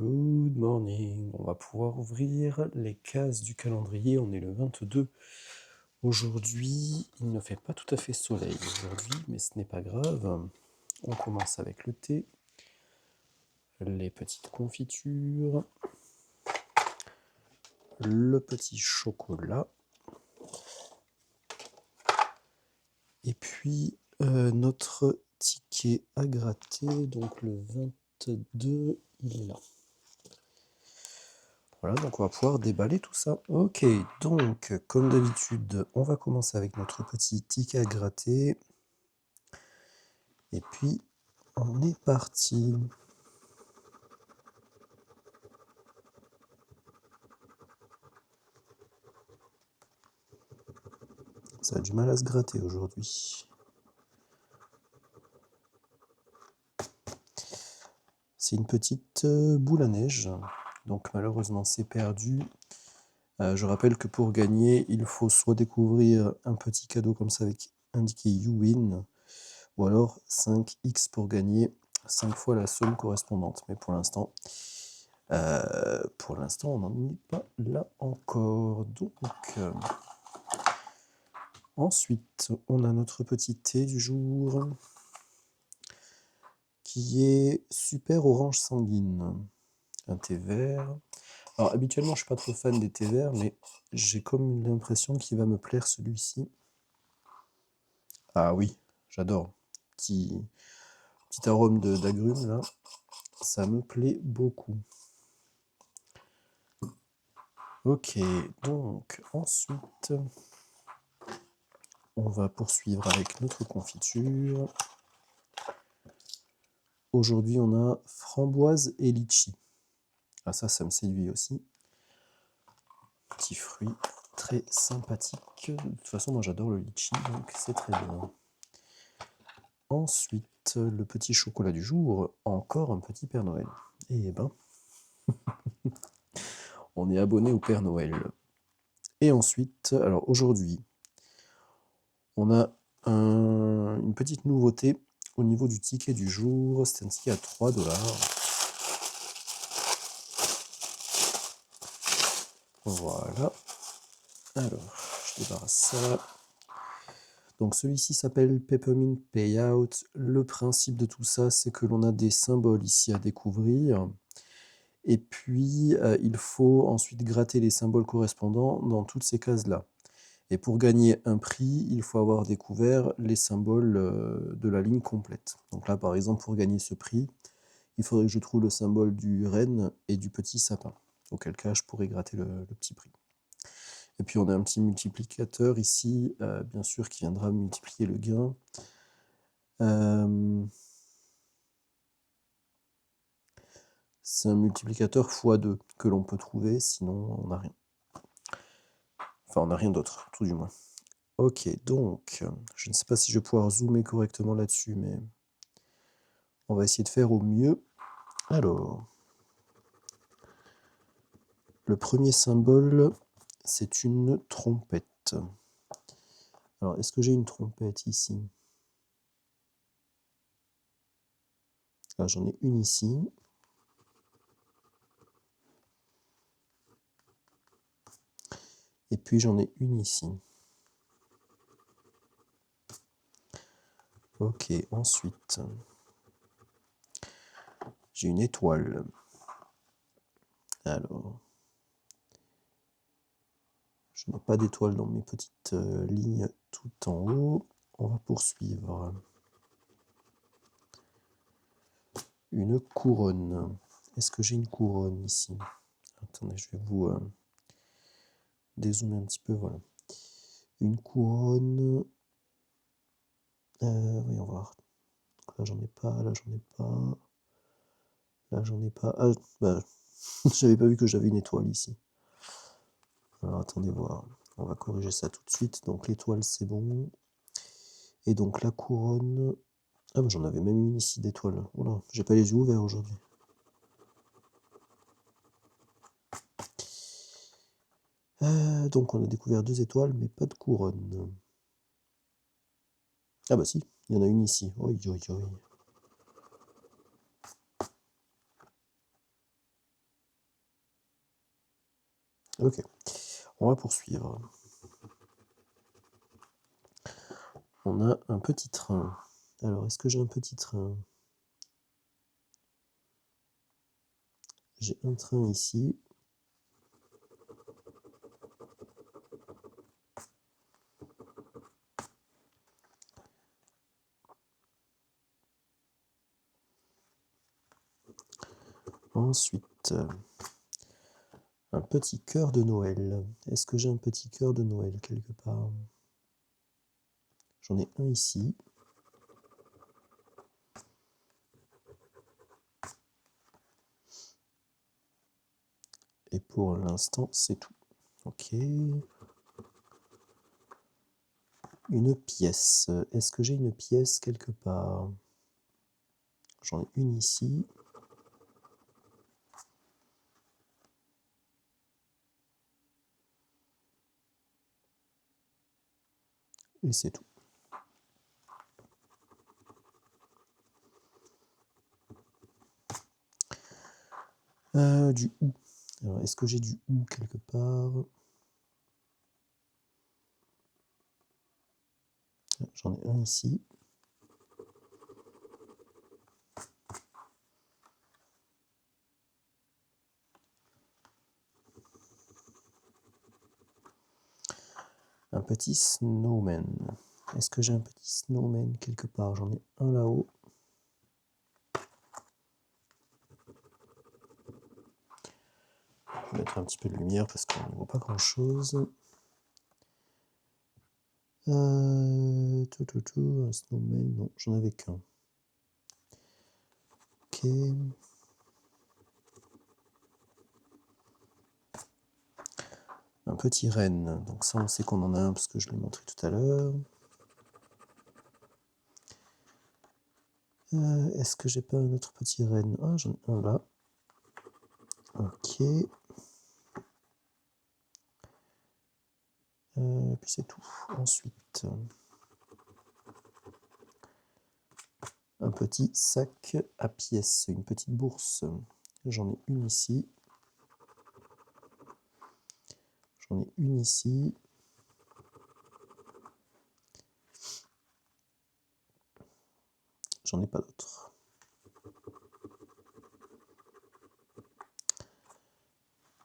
Good morning. On va pouvoir ouvrir les cases du calendrier. On est le 22. Aujourd'hui, il ne fait pas tout à fait soleil aujourd'hui, mais ce n'est pas grave. On commence avec le thé, les petites confitures, le petit chocolat, et puis notre ticket à gratter. Donc le 22, il est là. Voilà, donc on va pouvoir déballer tout ça. Ok, donc comme d'habitude, on va commencer avec notre petit ticket à gratter. Et puis, on est parti. Ça a du mal à se gratter aujourd'hui. C'est une petite boule à neige. Donc malheureusement, c'est perdu. Je rappelle que pour gagner, il faut soit découvrir un petit cadeau comme ça avec indiqué You Win, ou alors 5x pour gagner 5 fois la somme correspondante. Mais pour l'instant, on n'en est pas là encore. Donc, ensuite, on a notre petit thé du jour qui est super orange sanguine. Un thé vert. Alors, habituellement, je suis pas trop fan des thés verts, mais j'ai comme l'impression qu'il va me plaire celui-ci. Ah oui, j'adore. Petit arôme d'agrumes, là. Ça me plaît beaucoup. Ok, donc ensuite, on va poursuivre avec notre confiture. Aujourd'hui, on a framboise et litchi. Ah ça me séduit aussi. Petit fruit très sympathique. De toute façon, moi j'adore le litchi, donc c'est très bien. Ensuite, le petit chocolat du jour, encore un petit Père Noël. Eh ben, on est abonné au Père Noël. Et ensuite, alors aujourd'hui, on a une petite nouveauté au niveau du ticket du jour. C'est un ticket à 3$. Voilà. Alors, je débarrasse ça. Donc celui-ci s'appelle Peppermint Payout. Le principe de tout ça, c'est que l'on a des symboles ici à découvrir. Et puis, il faut ensuite gratter les symboles correspondants dans toutes ces cases-là. Et pour gagner un prix, il faut avoir découvert les symboles de la ligne complète. Donc là, par exemple, pour gagner ce prix, il faudrait que je trouve le symbole du renne et du petit sapin. Auquel cas, je pourrais gratter le petit prix. Et puis, on a un petit multiplicateur ici, bien sûr, qui viendra multiplier le gain. C'est un multiplicateur x2 que l'on peut trouver, sinon on n'a rien. Enfin, on n'a rien d'autre, tout du moins. Ok, donc, je ne sais pas si je vais pouvoir zoomer correctement là-dessus, mais on va essayer de faire au mieux. Alors, le premier symbole, c'est une trompette. Alors, est-ce que j'ai une trompette ici? Ah, j'en ai une ici. Et puis, j'en ai une ici. Ok, ensuite, j'ai une étoile. Alors, je n'ai pas d'étoile dans mes petites lignes tout en haut. On va poursuivre. Une couronne. Est-ce que j'ai une couronne ici? Attendez, je vais vous dézoomer un petit peu, voilà. Une couronne. Voyons voir. Là, j'en ai pas, là, j'en ai pas. Là, j'en ai pas. Ah, bah, j'avais pas vu que j'avais une étoile ici. Alors, attendez voir. On va corriger ça tout de suite. Donc, l'étoile, c'est bon. Et donc, la couronne. Ah, bah, j'en avais même une ici d'étoile. Oula, j'ai pas les yeux ouverts aujourd'hui. Donc, on a découvert 2 étoiles, mais pas de couronne. Ah, bah, si, il y en a une ici. Oi, oi, oi. Ok, on va poursuivre. On a un petit train. Alors, est-ce que j'ai un petit train? J'ai un train ici. Ensuite, un petit cœur de Noël. Est-ce que j'ai un petit cœur de Noël quelque part? J'en ai un ici. Et pour l'instant, c'est tout. Ok. Une pièce. Est-ce que j'ai une pièce quelque part? J'en ai une ici. Et c'est tout. Du ou. Alors, est-ce que j'ai du ou quelque part? J'en ai un ici. Un petit snowman. Est-ce que j'ai un petit snowman quelque part? J'en ai un là-haut. Je vais mettre un petit peu de lumière parce qu'on ne voit pas grand-chose. Un snowman, non, j'en avais qu'un. Ok. Un petit renne. Donc ça, on sait qu'on en a un parce que je l'ai montré tout à l'heure. Est-ce que j'ai pas un autre petit renne? Ah, j'en ai un là. Ok. Puis c'est tout. Ensuite, un petit sac à pièces, une petite bourse. J'en ai une ici. J'en ai une ici. J'en ai pas d'autres.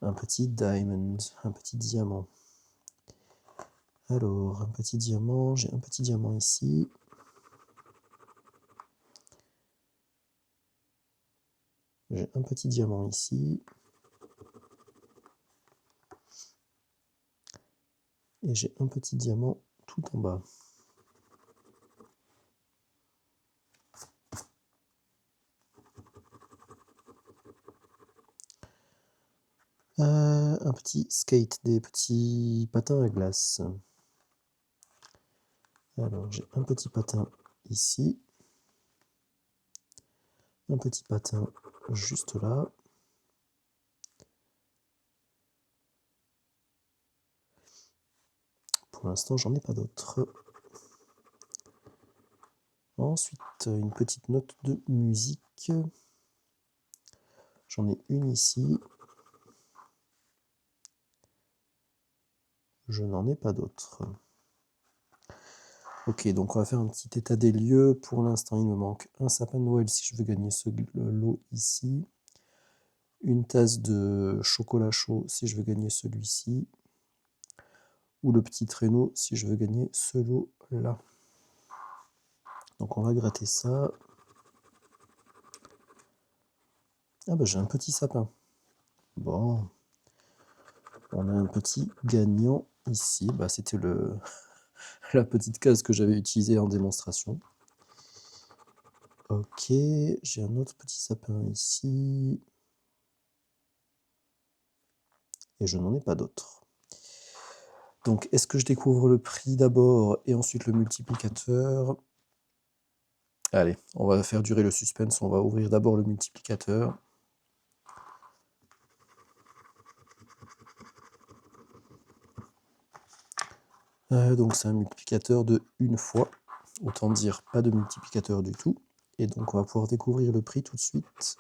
Un petit diamond, un petit diamant. Alors, un petit diamant, j'ai un petit diamant ici. J'ai un petit diamant ici. Et j'ai un petit diamant tout en bas. Un petit skate, des petits patins à glace. Alors, j'ai un petit patin ici. Un petit patin juste là. Pour l'instant, j'en ai pas d'autres. Ensuite, une petite note de musique. J'en ai une ici. Je n'en ai pas d'autres. Ok, donc on va faire un petit état des lieux. Pour l'instant, il me manque un sapin de Noël si je veux gagner ce lot ici. Une tasse de chocolat chaud si je veux gagner celui-ci. Ou le petit traîneau si je veux gagner ce lot-là. Donc on va gratter ça. Ah bah j'ai un petit sapin. Bon. On a un petit gagnant ici. Bah c'était la petite case que j'avais utilisée en démonstration. Ok, j'ai un autre petit sapin ici. Et je n'en ai pas d'autres. Donc, est-ce que je découvre le prix d'abord et ensuite le multiplicateur? Allez, on va faire durer le suspense. On va ouvrir d'abord le multiplicateur. Donc, c'est un multiplicateur de une fois. Autant dire pas de multiplicateur du tout. Et donc, on va pouvoir découvrir le prix tout de suite.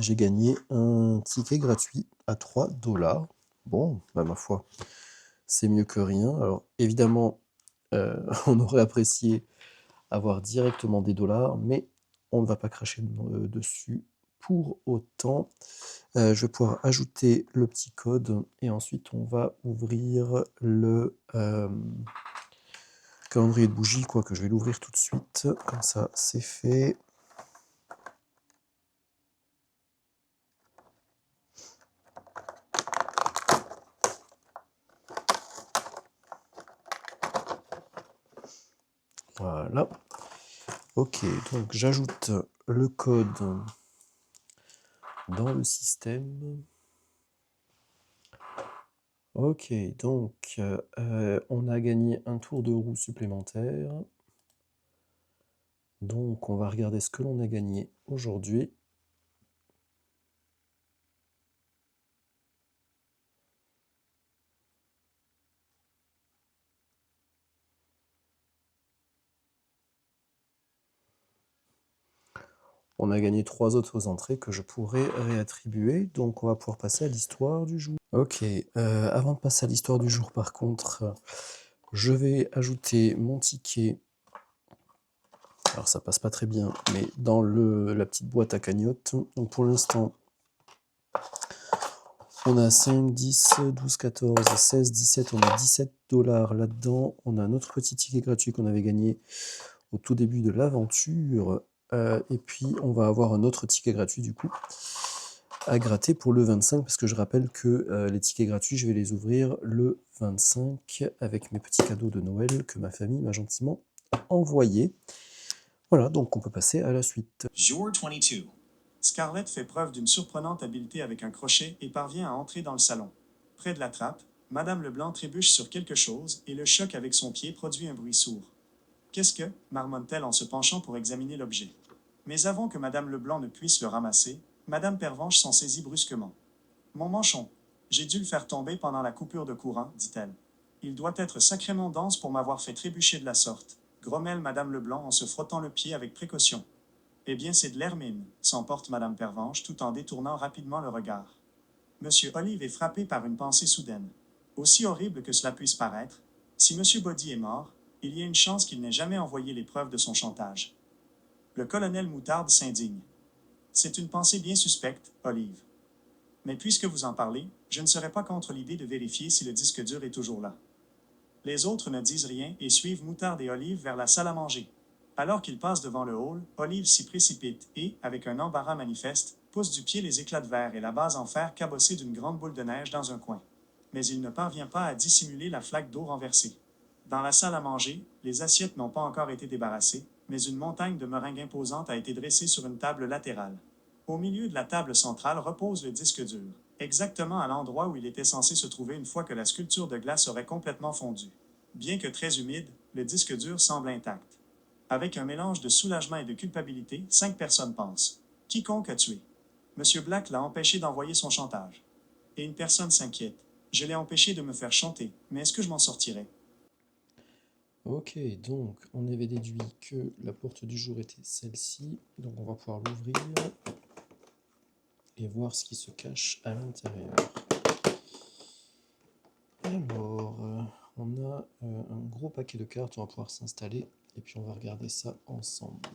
j'ai gagné un ticket gratuit à 3 $. Bon, bah ma foi, c'est mieux que rien. Alors évidemment, on aurait apprécié avoir directement des dollars, mais on ne va pas cracher dessus pour autant. Je vais pouvoir ajouter le petit code et ensuite on va ouvrir le calendrier de bougies, quoique je vais l'ouvrir tout de suite, comme ça c'est fait. Voilà. Ok, donc j'ajoute le code dans le système. Ok, donc on a gagné un tour de roue supplémentaire. Donc on va regarder ce que l'on a gagné aujourd'hui. On a gagné 3 autres entrées que je pourrais réattribuer, donc on va pouvoir passer à l'histoire du jour. Ok, avant de passer à l'histoire du jour par contre, je vais ajouter mon ticket, alors ça passe pas très bien, mais dans la petite boîte à cagnotte. Donc pour l'instant, on a 5, 10, 12, 14, 16, 17, on a 17 $ là-dedans. On a un autre petit ticket gratuit qu'on avait gagné au tout début de l'aventure. Et puis on va avoir un autre ticket gratuit du coup à gratter pour le 25, parce que je rappelle que les tickets gratuits, je vais les ouvrir le 25 avec mes petits cadeaux de Noël que ma famille m'a gentiment envoyés. Voilà, donc on peut passer à la suite. Jour 22. Scarlett fait preuve d'une surprenante habileté avec un crochet et parvient à entrer dans le salon. Près de la trappe, Madame Leblanc trébuche sur quelque chose et le choc avec son pied produit un bruit sourd. Qu'est-ce que marmonne-t-elle en se penchant pour examiner l'objet. Mais avant que Madame Leblanc ne puisse le ramasser, Madame Pervenche s'en saisit brusquement. Mon manchon, j'ai dû le faire tomber pendant la coupure de courant, dit-elle. Il doit être sacrément dense pour m'avoir fait trébucher de la sorte, grommelle Madame Leblanc en se frottant le pied avec précaution. Eh bien, c'est de l'hermine, s'emporte Madame Pervenche tout en détournant rapidement le regard. Monsieur Olive est frappé par une pensée soudaine. Aussi horrible que cela puisse paraître, si Monsieur Body est mort, il y a une chance qu'il n'ait jamais envoyé les preuves de son chantage. Le colonel Moutarde s'indigne. C'est une pensée bien suspecte, Olive. Mais puisque vous en parlez, je ne serais pas contre l'idée de vérifier si le disque dur est toujours là. Les autres ne disent rien et suivent Moutarde et Olive vers la salle à manger. Alors qu'ils passent devant le hall, Olive s'y précipite et, avec un embarras manifeste, pousse du pied les éclats de verre et la base en fer cabossée d'une grande boule de neige dans un coin. Mais il ne parvient pas à dissimuler la flaque d'eau renversée. Dans la salle à manger, les assiettes n'ont pas encore été débarrassées, mais une montagne de meringues imposante a été dressée sur une table latérale. Au milieu de la table centrale repose le disque dur, exactement à l'endroit où il était censé se trouver une fois que la sculpture de glace aurait complètement fondu. Bien que très humide, le disque dur semble intact. Avec un mélange de soulagement et de culpabilité, 5 personnes pensent. Quiconque a tué. Monsieur Black l'a empêché d'envoyer son chantage. Et une personne s'inquiète. Je l'ai empêché de me faire chanter, mais est-ce que je m'en sortirai? Ok, donc on avait déduit que la porte du jour était celle-ci, donc on va pouvoir l'ouvrir et voir ce qui se cache à l'intérieur. Alors, on a un gros paquet de cartes, on va pouvoir s'installer et puis on va regarder ça ensemble.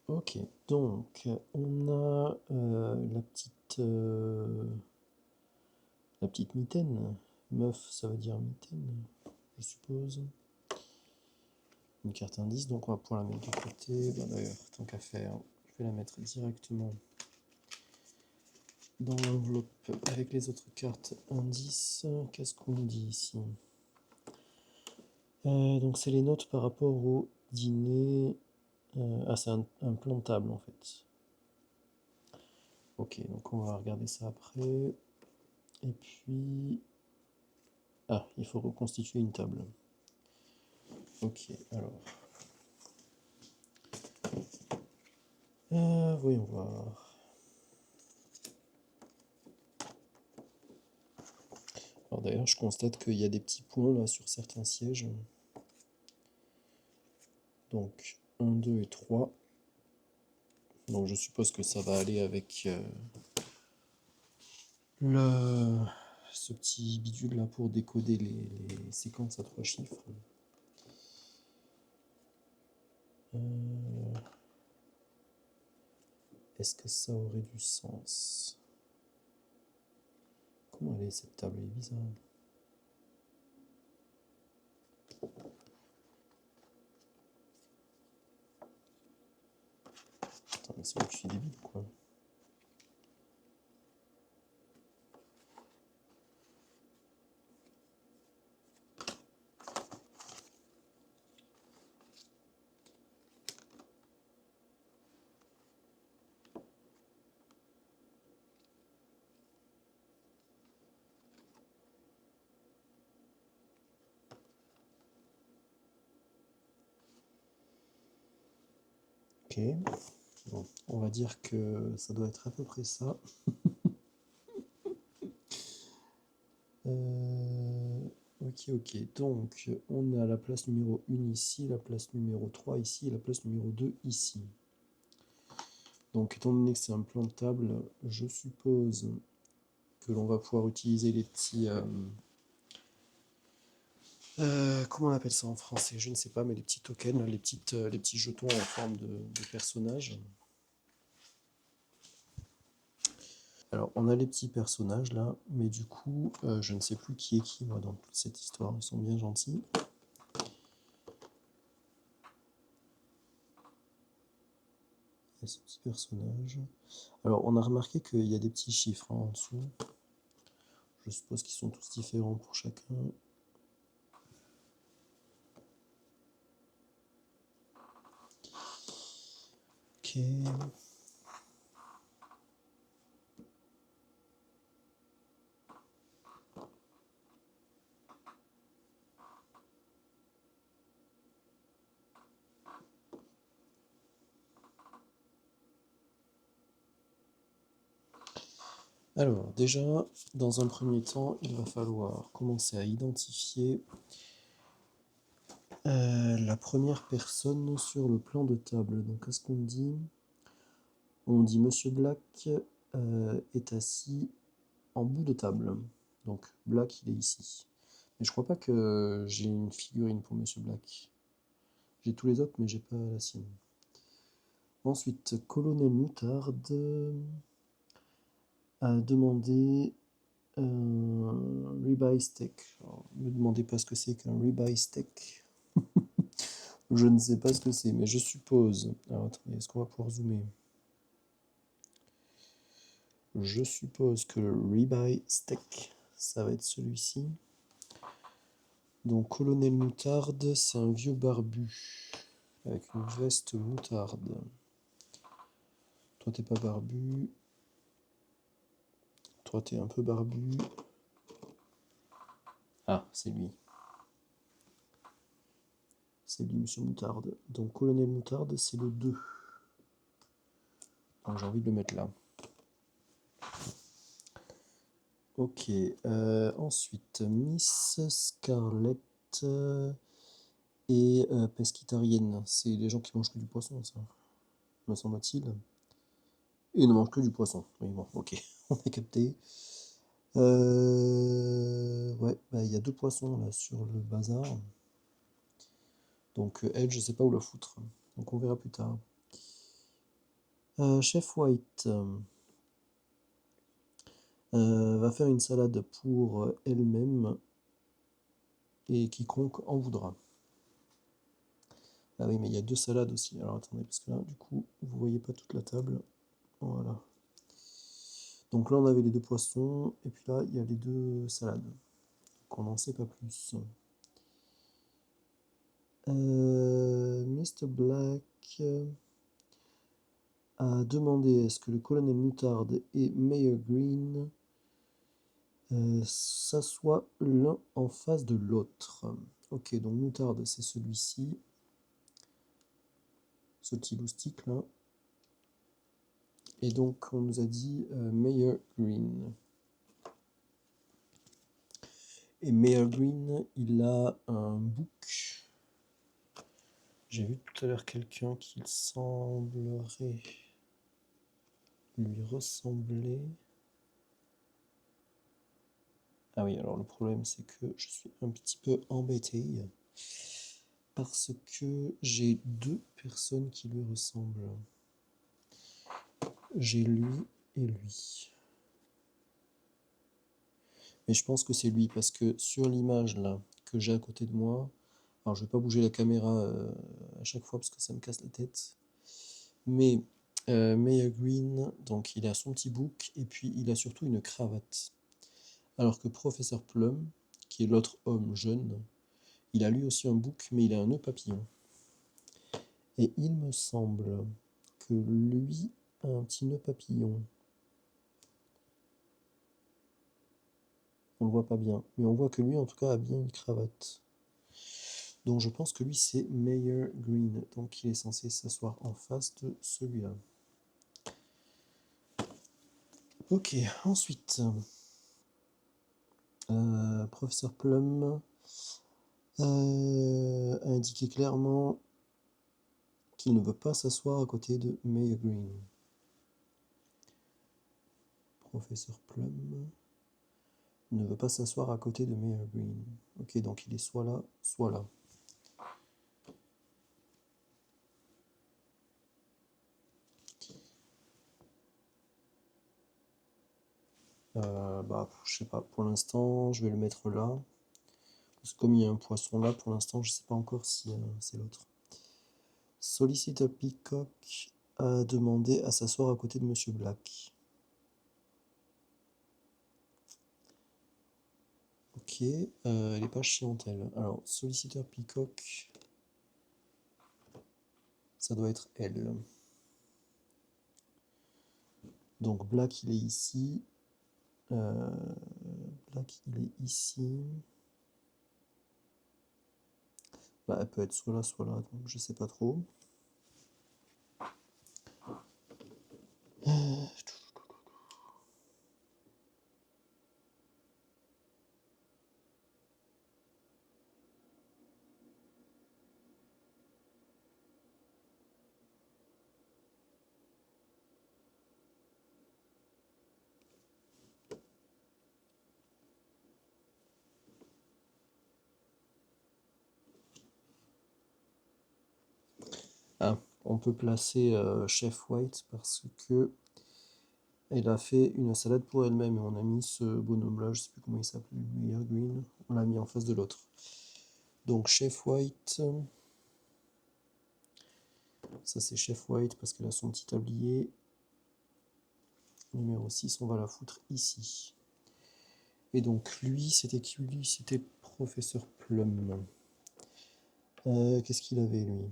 Ok, donc on a la petite mitaine. Meuf, ça veut dire mitaine, je suppose. Une carte indice, donc on va pouvoir la mettre de côté. Bah, d'ailleurs, tant qu'à faire, je vais la mettre directement dans l'enveloppe avec les autres cartes indices. Qu'est-ce qu'on dit ici? Donc c'est les notes par rapport au dîner. C'est un plantable en fait. Ok, donc on va regarder ça après. Et puis... Ah, il faut reconstituer une table. Ok, alors... voyons voir. Alors d'ailleurs, je constate qu'il y a des petits points là sur certains sièges. Donc 1, 2 et 3. Donc je suppose que ça va aller avec le... ce petit bidule là pour décoder les séquences à 3 chiffres. Est-ce que ça aurait du sens? Comment elle est cette table? Elle est bizarre. Attends, mais c'est moi que je suis débile, quoi. Ok, bon, on va dire que ça doit être à peu près ça. Ok, donc on a la place numéro 1 ici, la place numéro 3 ici et la place numéro 2 ici. Donc étant donné que c'est un plan de table, je suppose que l'on va pouvoir utiliser les petits... comment on appelle ça en français? Je ne sais pas, mais les petits tokens, les petits jetons en forme de personnages. Alors, on a les petits personnages là, mais du coup, je ne sais plus qui est qui, moi, dans toute cette histoire. Ils sont bien gentils. Il y a ce petit personnage. Alors, on a remarqué qu'il y a des petits chiffres en dessous. Je suppose qu'ils sont tous différents pour chacun. Ok. Alors, déjà, dans un premier temps, il va falloir commencer à identifier la première personne sur le plan de table. Donc, qu'est-ce qu'on dit? On dit Monsieur Black est assis en bout de table. Donc, Black, il est ici. Mais je crois pas que j'ai une figurine pour Monsieur Black. J'ai tous les autres, mais j'ai pas la sienne. Ensuite, Colonel Moutarde a demandé un ribeye steak. Alors, ne me demandez pas ce que c'est qu'un ribeye steak. Je ne sais pas ce que c'est, mais je suppose. Alors attendez, est-ce qu'on va pouvoir zoomer? Je suppose que le ribeye steak, ça va être celui-ci. Donc, Colonel Moutarde, c'est un vieux barbu avec une veste moutarde. Toi, t'es pas barbu. Toi, t'es un peu barbu. Ah, c'est lui. C'est lui, Monsieur Moutarde. Donc, Colonel Moutarde, c'est le 2. Donc, j'ai envie de le mettre là. Ok. Ensuite, Miss Scarlett et pescitarienne. C'est les gens qui mangent que du poisson, ça, me semble-t-il. Et ils ne mangent que du poisson. Oui, bon, ok. On a capté. Ouais, bah, il y a 2 poissons là sur le bazar. Donc elle, je sais pas où la foutre. Donc on verra plus tard. Chef White va faire une salade pour elle-même et quiconque en voudra. Ah oui, mais il y a 2 salades aussi. Alors attendez, parce que là, du coup, vous voyez pas toute la table. Voilà. Donc là, on avait les 2 poissons, et puis là, il y a les 2 salades. Donc on n'en sait pas plus. Mr. Black a demandé à ce que le colonel Moutarde et Mayor Green s'assoient l'un en face de l'autre. Ok, donc Moutarde, c'est celui-ci. Ce petit loustic là. Et donc, on nous a dit Mayor Green. Et Mayor Green, il a un bouc. J'ai vu tout à l'heure quelqu'un qui semblerait lui ressembler. Ah oui, alors le problème c'est que je suis un petit peu embêté parce que j'ai deux personnes qui lui ressemblent. J'ai lui et lui. Mais je pense que c'est lui parce que sur l'image là que j'ai à côté de moi, alors je vais pas bouger la caméra à chaque fois parce que ça me casse la tête, mais Mayor Green, donc il a son petit bouc et puis il a surtout une cravate. Alors que Professeur Plum, qui est l'autre homme jeune, il a lui aussi un bouc mais il a un nœud papillon. Et il me semble que lui a un petit nœud papillon. On le voit pas bien, mais on voit que lui en tout cas a bien une cravate. Donc je pense que lui c'est Mayor Green, donc il est censé s'asseoir en face de celui-là. Ok, ensuite, Professeur Plum a indiqué clairement qu'il ne veut pas s'asseoir à côté de Mayor Green. Professeur Plum ne veut pas s'asseoir à côté de Mayor Green. Ok, donc il est soit là, soit là. Je sais pas, pour l'instant, je vais le mettre là. Parce que comme il y a un poisson là, pour l'instant, je sais pas encore si c'est l'autre. Solicitor Peacock a demandé à s'asseoir à côté de Monsieur Black. Ok, elle est pas chiante elle. Alors, Solicitor Peacock, ça doit être elle. Donc Black il est ici. Black il est ici. Bah, elle peut être soit là, donc je sais pas trop. Ah, on peut placer Chef White parce que elle a fait une salade pour elle-même et on a mis ce bonhomme-là, je sais plus comment il s'appelle, Mayor Green, on l'a mis en face de l'autre. Donc Chef White, ça c'est Chef White parce qu'elle a son petit tablier. Numéro 6, on va la foutre ici. Et donc lui, c'était qui lui? C'était Professeur Plum. Qu'est-ce qu'il avait lui?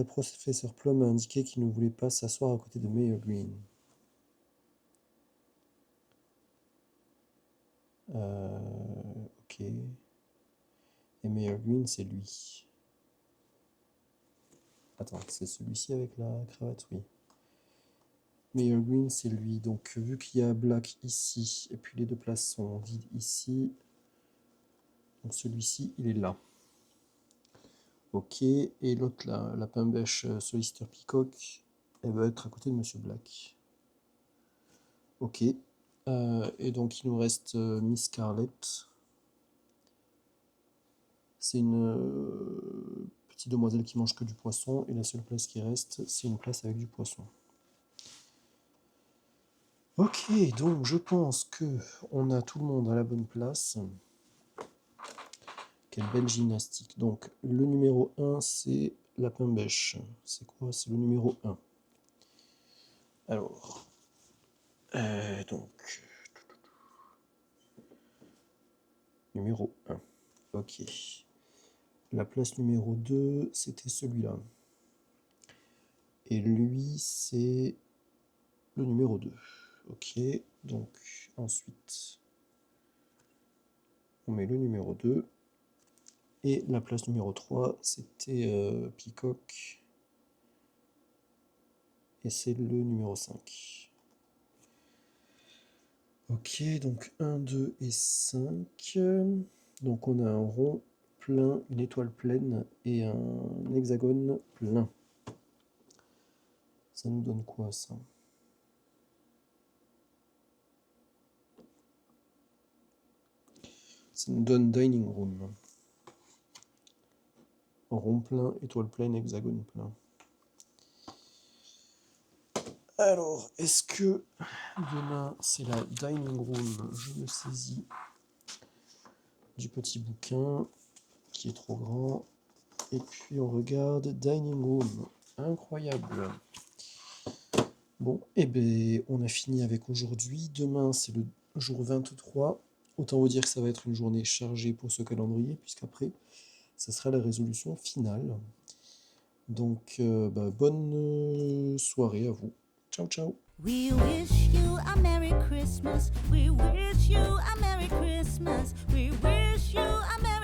Professeur Plum a indiqué qu'il ne voulait pas s'asseoir à côté de Mayor Green. Ok. Et Mayor Green, c'est lui. Attends, c'est celui-ci avec la cravate, oui. Mayor Green, c'est lui. Donc, vu qu'il y a Black ici, et puis les deux places sont vides ici, donc celui-ci, il est là. Ok, et l'autre là, Lapin Bêche Solicitor Peacock, elle va être à côté de Monsieur Black. Ok, et donc il nous reste Miss Scarlett. C'est une petite demoiselle qui mange que du poisson, et la seule place qui reste, c'est une place avec du poisson. Ok, donc je pense que on a tout le monde à la bonne place. Quelle belle gymnastique. Donc le numéro 1, c'est Lapin Bêche. C'est quoi? C'est le numéro 1. Alors, donc, numéro 1. Ok. La place numéro 2, c'était celui-là. Et lui, c'est le numéro 2. Ok, donc ensuite, on met le numéro 2. Et la place numéro 3, c'était Peacock. Et c'est le numéro 5. Ok, donc 1, 2 et 5. Donc on a un rond plein, une étoile pleine et un hexagone plein. Ça nous donne quoi, ça? Ça nous donne dining room. Rond plein, étoile pleine, hexagone plein. Alors, est-ce que demain c'est la dining room? Je me saisis du petit bouquin qui est trop grand. Et puis on regarde dining room. Incroyable. Bon, et ben on a fini avec aujourd'hui. Demain c'est le jour 23. Autant vous dire que ça va être une journée chargée pour ce calendrier, puisqu'après, ça sera la résolution finale. Donc, bonne soirée à vous. Ciao, ciao. We wish you a Merry Christmas. We wish you a Merry Christmas. We wish you a Merry